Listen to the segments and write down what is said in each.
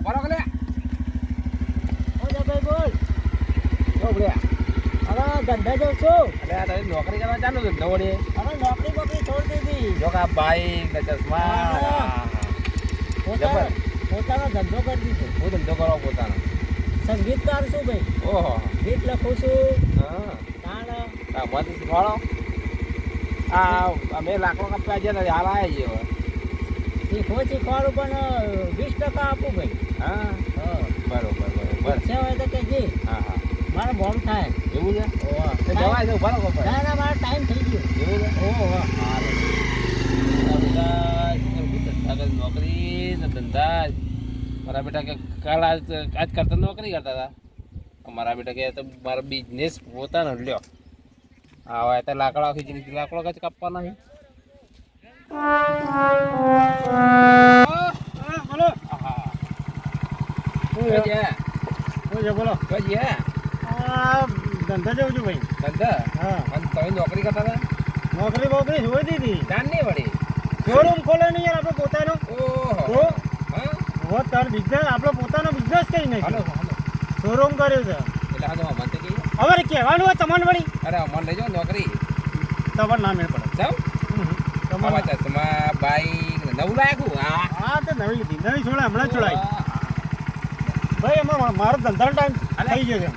બરો લે ઓ જભાઈ બોલ. જો લે હવે ધંધા જઉં છું. અરે આ તારી નોકરી કરવા ચાલુ છે દોડે હવે નોકરી બોકરી છોડી દીધી. જો કા બાઈક ને ચશ્મા પોતાનો ધંધો કરી દીધો. હું ધંધો કરો પોતાનો સંગીતકાર છું ભાઈ. ઓહો ગીત લખું છું. હા તાણ આ મત શીખવાડો આ અમે લાકડો કાપવા ગયા હાલ આવ્યા છીએ શીખવાડું પણ 20% આપું ભાઈ. હા હા બરોબર બરોબર છે હોય તો કહેજે. હા હા મારે મોડું થાય. એવું છે ઓહો. તો જવાય છે બરોબર પડે ના ના મારો ટાઈમ થઈ ગયો. એવું છે ઓહો. નોકરી ને ધંધા મારા બેટા કે કાલ આજ કરતા નોકરી કરતા હતા મારા બેટા કે તો મારો બિઝનેસ પોતાનો લ્યો હવે તો લાકડા લાકડો કચ કાપવાના છે બોલો. હા બોલો. કઈ આ ધંધા જઉં છું ભાઈ. ધંધા હા. અને તમે નોકરી કરતા હતા નોકરી બોકરી છોડી દીધી. જાન નહીં વળી શોરૂમ ખોલે નહીં યાર આપણે પોતાનો. ઓહો હા હોત તાર બિઝનેસ આપણો પોતાનો બિઝનેસ કઈ હાલો નહીં. હાલો શોરૂમ કર્યો છે. એટલે હા તો મને કહીએ હવે કહેવાનું હોય તમને વળી. અરે મને લેજો નોકરી તમારે ના મેળ પડે. જાઉં તમારે ચશ્મા બાઈક નવું લાયકું હા હા તો નવી લીધી. નવી છોડાય હમણાં છોડાય. ભાઈ એમાં મારો ધંધાનો ટાઈમ થઈ ગયો છે.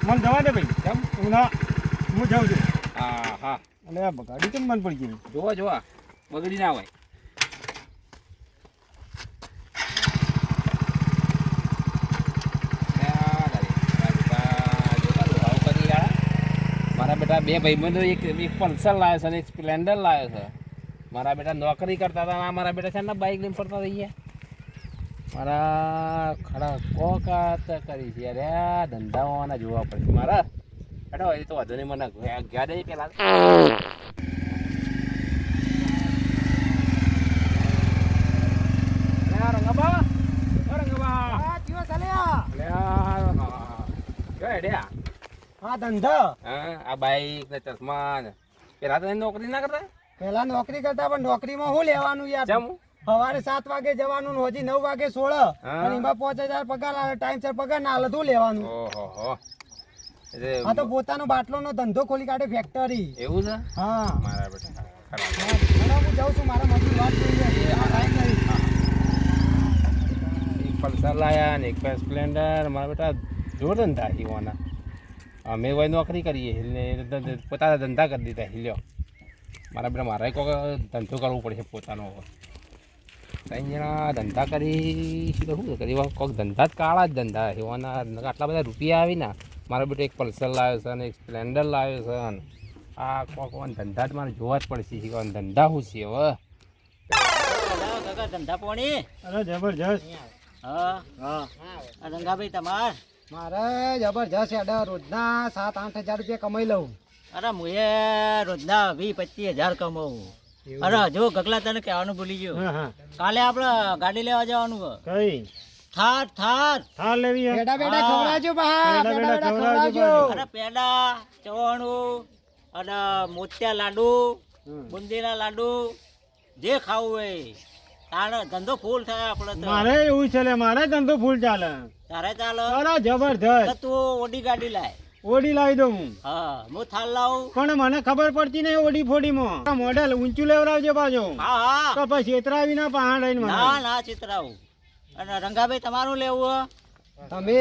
મને જવા દે ભાઈ. કેમ હું ના હું જાઉં છું. હા હા એટલે આ ગાડી કેમ બંધ પડી ગઈ? જોવા જોવા બગડી ના હોય મારા બેટા બે ભાઈબંધો એક પલ્સર લાવ્યો છે અને એક સ્પ્લેન્ડર લાવ્યો છે મારા બેટા નોકરી કરતા હતા મારા બેટા છે ને બાઇક લઈને ફરતા થઈ ગયા મારા ખરા કોકાત કરી છે અરે ધંધાઓના જોવા પડશે મારા બેટા એ તો વધુ નહીં મને ગયા દે પેલા હા ધંધો. આ બાઈક ને ચશ્મા ને પેલા તો નોકરી ના કરતા પેલા નોકરી કરતા પણ નોકરીમાં શું લેવાનું યાર? જમ સવારે 7 વાગે જવાનું ને હજી 9 વાગે 16 અને એમાં 5000 પગાર આવે. ટાઈમસર પગાર ના આલે તો લેવાનું. ઓહો આ તો પોતાનો બાટલોનો ધંધો ખોલી કાઢે ફેક્ટરી. એવું છે હા મારા બેટા ખરાબ હું જાઉં છું. મારા મજૂર વાત જોઈએ. આ ટાઈમ નહીં. એક પલ્સર લાયા ને એક સ્પ્લેન્ડર મારા બેટા જોર ધંધા હીવાના અમે કોઈ નોકરી કરીએ એટલે પોતાના ધંધા કરી દીધા હિલ્યો મારા બેટા મારે કોઈ ધંધો કરવો પડશે પોતાનો ત્રણ જણા ધંધા કરી શું કરી કોઈક ધંધા જ કાળા જ ધંધા હીવાના આટલા બધા રૂપિયા આવી ને મારો બેટો એક પલ્સર લાવ્યો છે અને એક સ્પ્લેન્ડર લાવ્યો છે અને આ કોઈક ધંધા જ મારે જોવા જ પડશે ધંધા શું છે હવે ધંધા પોણી. અરે જબરજસ્ત. હા હા રંગાભાઈ તમાર મારે જબરજસ્ત હેડે. રોજના 7-8 હજાર રૂપિયા કમાઈ લઉં. અરે હું રોજના 20-25 હજાર કમાવું. અરે જો ગગલા તને કહેવાનું ભૂલી ગયો. કાલે આપણે ગાડી લેવા જવાનું કઈ થાર થાર થાર લેવી. બેડા બેડા ખવડાવજો બા. બેડા બેડા ખવડાવજો. અરે પેડા ચવાણું અને મોતિયા લાડુ બુંદીના લાડુ જે ખાવું હોય તારે ધંધો ફૂલ થાય આપણે તો. મારે એવું છે મારે ધંધો ફૂલ ચાલે. તારે ચાલે? અરે જબરજસ્ત. તું ઓડી ગાડી લાય. ઓડી લાવી દઉં હું. હા હું થાલ લાવું. પણ મને ખબર પડતી નહીં ઓડી ફોડીમાં મોડેલ ઊંચું લેવડાવજો પાછો. હા હા તો પછી છેતરાવી ના પહાડ આવીને. ના ના છેતરાવું. અને રંગાભાઈ તમારું લેવું? તમે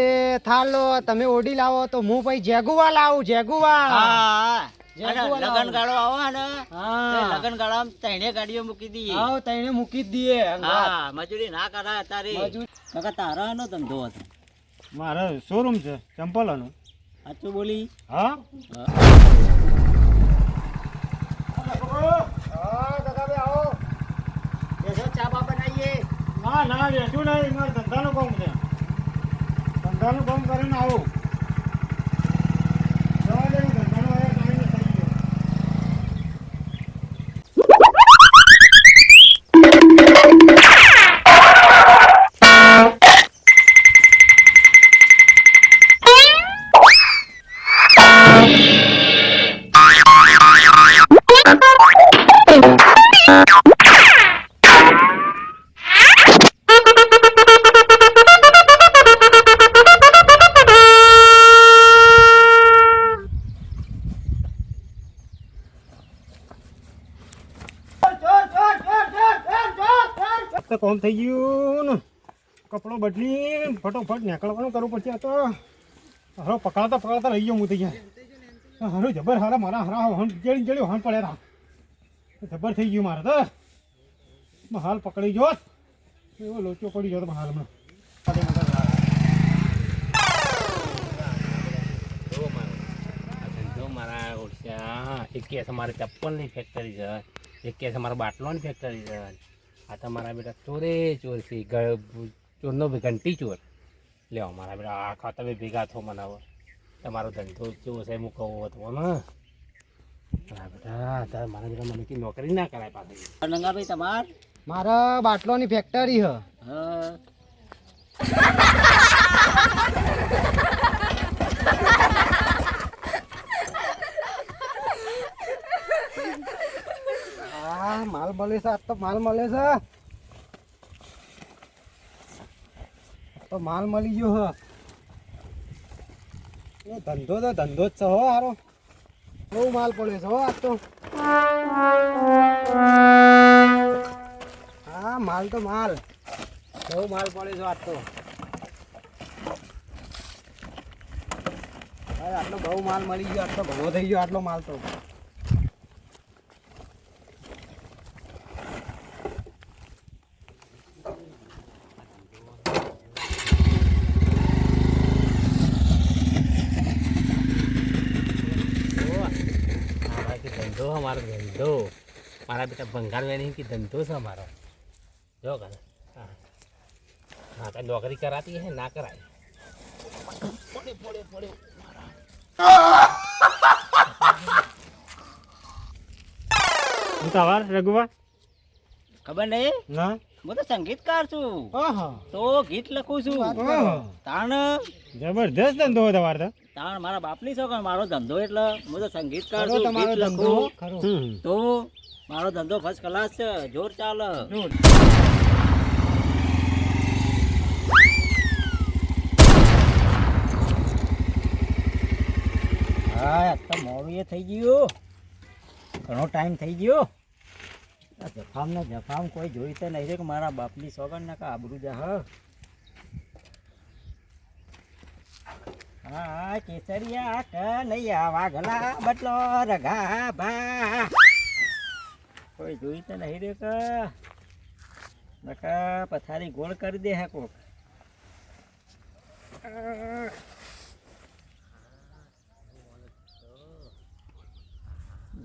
થાલ લો, તમે ઓડી લાવો તો હું પછી જેગુવા લાવું. જેગુવા. હા લગન ગાળો આવો ને લગન ગાળામાં 3 ગાડીઓ મૂકી દઈએ. હા 3 મૂકી જ દઈએ. હા મજૂરી ના કરાય તારી. કાકા તારા નો ધંધો હતો? મારે શોરૂમ છે ચંપલ નો. સાચું બોલી? હા ચા બા બનાવીએ. ના ના બેઠું નહીં. મારે ધંધાનું કામ છે. ધંધાનું કામ કરીને આવું. તો કોમ થઈ ગયું ને કપડો બદલી ફટોફટ નીકળવાનું કરવું પડશે. આ તો હરો પકડાતા પકડાતા રહી ગયો હું થઈ ગયા. હરો જબર હારા મારા હરા હણ જડી હણ પડ્યા જબર થઈ ગયું મારે તો હાલ પકડી ગયો એવો લોચો પડી ગયો હાલ હમણાં. મારા ઓળખ્યા એક કેસ અમારે ચપ્પલની ફેક્ટરી છે, એક કેસ અમારા બાટલોની ફેક્ટરી છે. આ તમારા બેટા ચોરે ચોર છે, ચોરનો ઘંટી ચોર. લ્યો મારા બેટા આખા તમે ભેગા થો મનાવો. તમારો ધંધો કેવો છે હું કહું હતો ને મારા બેટા તારે મારા બેટા મને કઈ નોકરી ના કરાય પાછી. રંગાભાઈ તમાર મારા બાટલોની ફેક્ટરી હ. હા આ માલ મળે છે, આજ તો માલ મળે છે, તો માલ મળી ગયો હ. એ ધંધો તો ધંધો જ છે હો હારો. બહુ માલ પડ્યો છે હો આજ તો. હા માલ તો માલ બહુ માલ પડે છે આજ તો. આટલો બહુ માલ મળી ગયો, આટલો ઘણો થઈ ગયો આટલો માલ તો. ધંધો અમારો ધંધો મારા બેટા ભંગાર વેની કે ધંધો છે અમારો. જો કરે હા હા કઈ નોકરી કરાતી હે ના કરાય. ઉતાવળ રઘુવા ખબર નહીં ના હું તો સંગીતકાર છું, આહા તો ગીત લખું છું. તાણ જબરદસ્ત ધંધો હોય તમારે તો. તાણ મારા બાપની છોકરા મારો ધંધો એટલે હું તો સંગીતકાર ખરો છું, તમારો ગીત ધંધો લખું. ખરો. તો મારો ધંધો ફર્સ્ટ ક્લાસ છે, જોર ચાલે. હા આજ તો મોડું એ થઈ ગયું, ઘણો ટાઈમ થઈ ગયો. આ જફામ ને જફામ કોઈ જોઈ તો નહીં રે કે મારા બાપની સોગન ના કા આબરૂ જા. હા કેસરિયા કનૈયા વાઘલા બટલો રઘા ભા કોઈ જોઈ તો નહીં રે કે નકા પથારી ગોળ કરી દે હે કોક.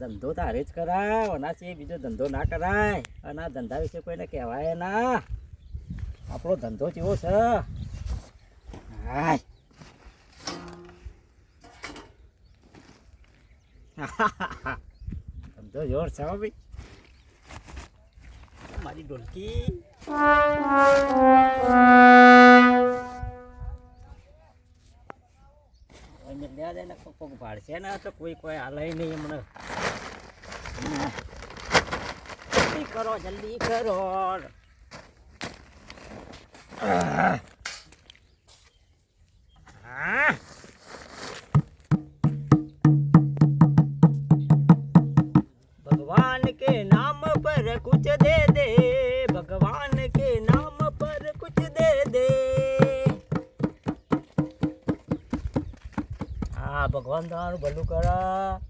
ધંધો તારે જ કરાય, ઓના છે બીજો ધંધો ના કરાય. અને આ ધંધા વિશે કોઈને કહેવાય ના. આપણો ધંધો કેવો છે હાય. ધંધો જોર છે હો ભાઈ. મારી ઢોલકી લેવા જાય ને કોક ભાડશે ને તો કોઈ હાલે નહીં હમણે. જલ્દી કરો જલ્દી કરો. भगवान के नाम पर कुछ दे दे, भगवान के नाम पर कुछ दे दे. हाँ भगवान તમારું ભલું કરા.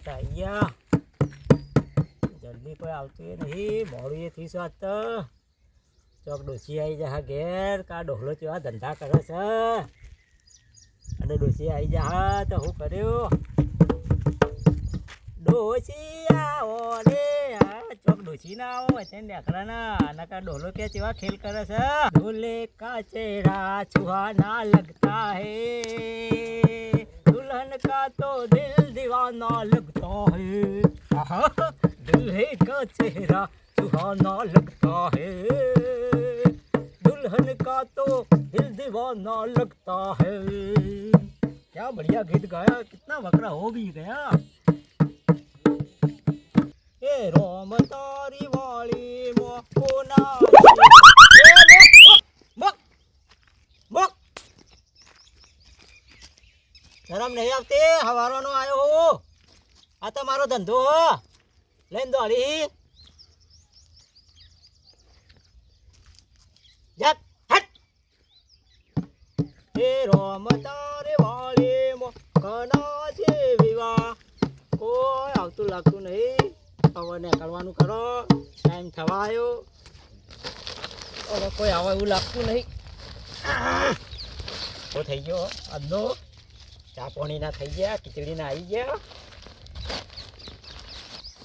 અહીંયા જલ્દી કોઈ આવતું નહીં, મોડું એ થઈ સાત તો ચોક ડોસી આવી જા ઘેર. કા ડોહલો કેવા ધંધા કરે છે અને ડોસી આવી જા તો હું કર્યો. ડોસી આવો રે ચોક ડોસી ના આવો વચ્ચે નેકડા ના નકા ડોહલો કે કેવા ખેલ કરે છે. ઢોલે કા ચહેરા સુહાના લગતા હે, दुल्हन का तो दिल दीवाना लगता है. दुल्हे का चेहरा सुहाना लगता है, दुल्हन का तो दिल दीवाना लगता है. क्या बढ़िया गीत गाया, कितना वकरा हो भी गया. ए रोम तारी वाली मोको ना शर्म नहीं आती, हवारों नो आयो हो. આ તો મારો ધંધો હો લઈને દોડી જટ હટ એ રોમ તારે વાળી મો કના છે વિવાહ કોઈ આવતું લાગતું નહીં હવે નીકળવાનું કરો ટાઈમ થવાયો હવે કોઈ આવે એવું લાગતું નહીં તો થઈ ગયો અધો ચા પાણીના થઈ ગયા ખીચડીના આવી ગયા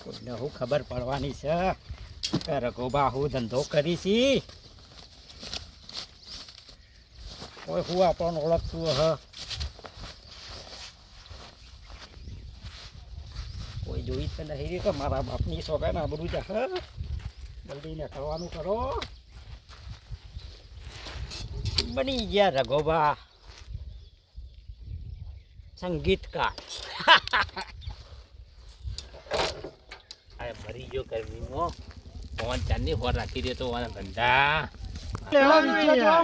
કોઈને હું ખબર પડવાની છે કે રઘુબા હું ધંધો કરીશી કોઈ હું આપણને ઓળખતું હ કોઈ જોઈ તો નહીં કે મારા બાપની સોગાન આબરૂ જા જલ્દી ને કરવાનું કરો બની ગયા રઘોબા સંગીતકાર આ મરી ગયો ગરમીમાં પવન ચાંદની હોર રાખી દે તો આના ધંધા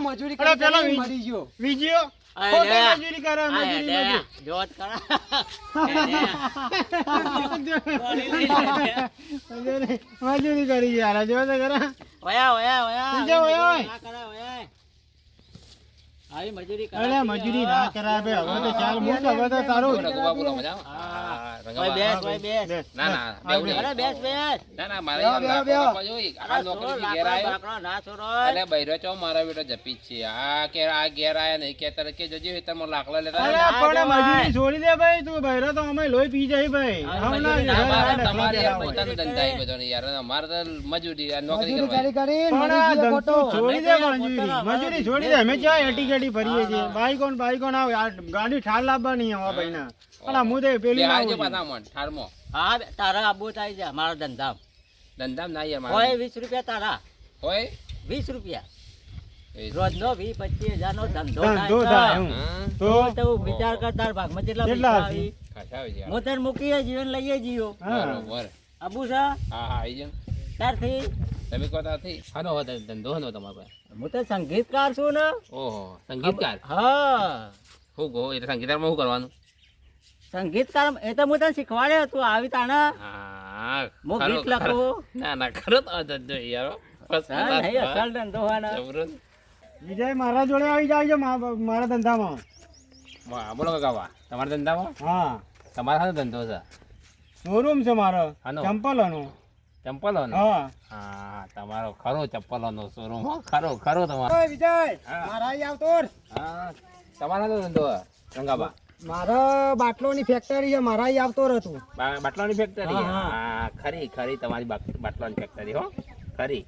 મજૂરી અરે પેલો કરી મરી ગયો વિજયો અરે ખોટી લે. મજૂરી કરે મજૂરી જોત કરા મજૂરી કરી યાર જો તો ખરા ઓયા ઓયા ઓયા બીજો ઓયા ઓય. ના કરા ઓયા આવી મજૂરી કરા અરે મજૂરી ના કરાય બે હવે તો ચાલ મૂક હવે તો તારું રઘુબા બોલો મજા ઓય બેસ ઓય બેસ ના ના બેવું નહીં. અરે બેસ બેસ ના ના મારે બેહો, એમ બેહો, લાકડો બેહો. કાપવા જોઈ. આ નોકરીથી ઘેર આયો. બાકડો ના છોડો એટલે બૈરો ચો મારા બેટો જપી જ છે આ કે આ ઘેર આયા નહીં કે તરકે જજો હેતરમાં લાકડા લેતા અરે આવજો. પણ મજૂરી છોડી દે ભાઈ તું ભૈરો તો અમે લોહી પી જાય ભાઈ હા, હમણાં મજૂરી જ ના હેરાન તમારે હેરાન તમારે હેરાન યાર હોય. પૈસાનો ધંધા એ બધો નહીં યાર અમારે તો મજૂરી આ નોકરી મજૂરી કરી કરવાની. કરી પણ આ મરી ગયો ધંધો ખોટો છોડી દે મજૂરી છોડી દે અમે ક્યાં એટી ગેટી ફરીએ છીએ બાઈકોન આવે આ ગાડી ઠાર લાવવાની હવા ભાઈના પણ આ મુદે પેલી બે ના આવજો હોય. પાછા મન ઠારમાં. હા તારા આબુ થાય છે મારા ધંધા ધંધામાં ના યાર હોય મારે 20 રૂપિયા તારા હોય 20 રૂપિયા એ રોજનો 20-25 હજારનો ધંધો ધંધો થાય થાય છે. હું. તો તો તું વિચાર કર તાર ભાગમાં કેટલા કેટલા પૈસા હશે? આવી ખાસા આવી જાય. હું તને મૂકીએ જીવન લઈએ જીઓ હા. બરોબર. આબુ છે હા હા આવી જાવ. ત્યારથી તમે કહો ત્યાંથી હાનો હો ધંધો હનો તમારો પાસે. હું તો સંગીતકાર છું ને ઓહો સંગીતકાર. હા હું કહો એટલે સંગીતકારમાં શું કરવાનું? સંગીતકાર એ તો હું તને શીખવાડ્યો તું આવી તાણા હા હું ખરો, ગીત ખરો. લખું ના ના ખરો તો આ ધંધો યાર first હા, class. નહીં અસલ ધંધો હોય ને જબરદસ્ત. વિજય મારા જોડે આવી જાય છે મારા ધંધામાં વાહ, બોલો કાકા તમારા ધંધામાં હા તમારા હાનો ધંધો છે શોરૂમ છે મારો હાનો? ચંપલોનો ચંપલોનો? હા હા તમારો ખરો ચપ્પલોનો શોરૂમ હો ખરો ખરો તમારો. ઓય વિજય હા. મારા અહીં આવતો ર. હા તમારો હાનો ધંધો છે, રંગાબા? મારા બાટલોની ફેક્ટરી છે મારા અહીં આવતો ર તું બાટલાની ફેક્ટરી? હા, હા. હા ખરી ખરી તમારી બાટલાની ફેક્ટરી હો ખરી.